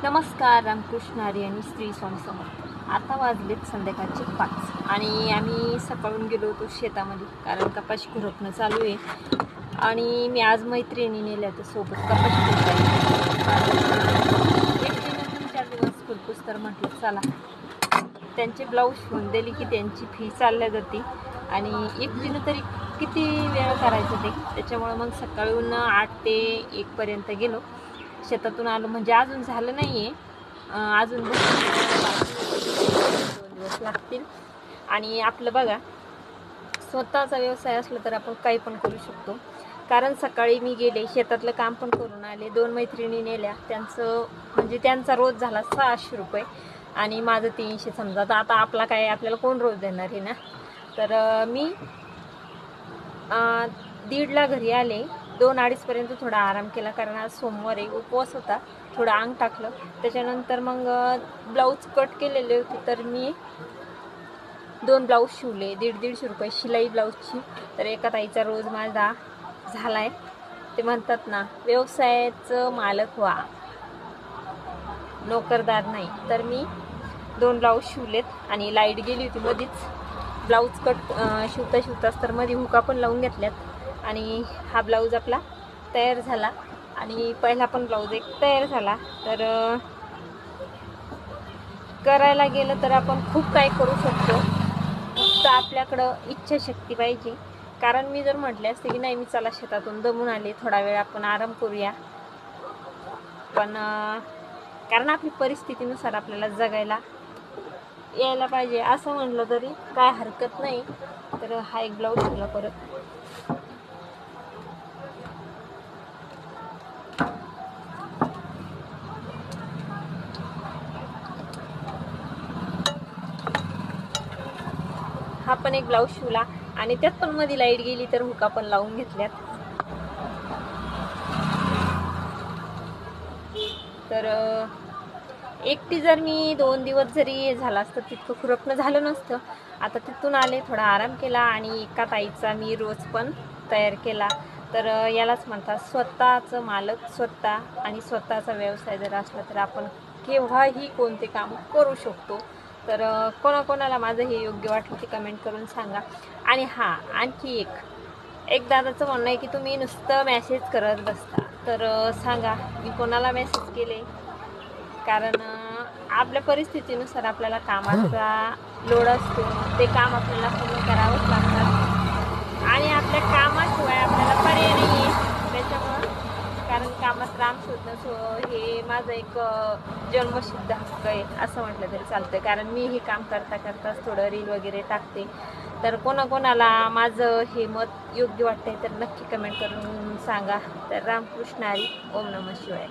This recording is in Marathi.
नमस्कार. रामकृष्ण हरी आणि श्री स्वामी समर्थ. आता वाजलेत संध्याकाळचे 5 आणि आम्ही सकाळून गेलो होतो शेतामध्ये, कारण कपाशी खुरपणं चालू आहे. आणि मी आज मैत्रिणी नेल्या तर सोबत कपाशी खुरपायची. एक दिवस 3-4 दिवस खुरपूस तर म्हटलं चला त्यांचे ब्लाऊज शिवून दिली की त्यांची फी चालल्या जाते. आणि एकटीनं तरी किती वेळ करायचं ते, त्याच्यामुळं मग सकाळून 8 ते 1 पर्यंत गेलो. शेतातून आलो म्हणजे अजून झालं नाही आहे, अजून 2 दिवस लागतील. आणि आपलं बघा, स्वतःचा व्यवसाय असला तर आपण काही पण करू शकतो. कारण सकाळी मी गेले, शेतातलं काम पण करून आले, 2 मैत्रिणी नेल्या, त्यांचं म्हणजे त्यांचा रोज झाला 600 रुपये आणि माझं 300 समजा. तर आता आपला काय, आपल्याला कोण रोज देणार आहे ना. तर मी 1:30ला घरी आले. 2-2:30 पर्यंत थोडा आराम केला, कारण आज सोमवार आहे, उपवास होता. थोडं अंग टाकलं, त्याच्यानंतर मग ब्लाऊज कट केलेले होते, तर मी 2 ब्लाऊज शिवले. 150 रुपये शिलाई ब्लाऊजची. तर एका ताईचा रोज माझा झालाय. ते म्हणतात ना, व्यवसायाचं मालक व्हा, नोकरदार नाही. तर मी 2 ब्लाऊज शिवलेत आणि लाईट गेली होती मध्येच. ब्लाऊज कट शिवताच तर मध्ये हुका पण लावून घेतल्यात आणि हा ब्लाऊज आपला तयार झाला. आणि पहिला पण ब्लाऊज एक तयार झाला. तर करायला गेलं तर आपण खूप काही करू शकतो, फक्त आपल्याकडं इच्छाशक्ती पाहिजे. कारण मी जर म्हटले असते की नाही, मी चला शेतातून दमून आले, थोडा वेळ आपण आराम करूया, पण कारण आपली परिस्थितीनुसार आपल्याला जगायला यायला पाहिजे, असं म्हटलं तरी काय हरकत नाही. तर हा एक ब्लाऊज शिवला परत. हा पण एक ब्लाऊज शिवला आणि त्यात पण मध्ये लाईट गेली तर हुका पण लावून घेतल्यात. तर एकटी जर मी 2 दिवस जरी झाला असतं, तितकं खुरपणं झालं नसतं. आता तिथून आले, थोडा आराम केला आणि एका ताईचा मी रोज पण तयार केला. तर यालाच म्हणतात स्वतःचं मालक स्वतः. आणि स्वतःचा व्यवसाय जर असला तर आपण केव्हाही कोणते काम करू शकतो. तर कोणाकोणाला माझं हे योग्य वाटलं ते कमेंट करून सांगा. आणि हां, आणखी एक दादाचं म्हणणं आहे की तुम्ही नुसतं मेसेज करत बसता. तर सांगा, मी कोणाला मेसेज केले? कारण आपल्या परिस्थितीनुसार आपल्याला कामाचा लोड असतो, ते काम आपल्याला पूर्ण करावंच लागतात आणि आपल्या कामाशिवाय आपल्याला पर्याय नाही आहे. त्याच्यामुळं, कारण कामात राम शोधणं हे माझं एक जन्मसिद्ध हक्क आहे असं म्हटलं तरी चालतं. कारण मी हे काम करता करताच थोडं रील वगैरे टाकते. तर कोणाकोणाला माझं हे मत योग्य वाटतंय तर नक्की कमेंट करून सांगा. तर रामकृष्ण हरी. ओम नमः शिवाय.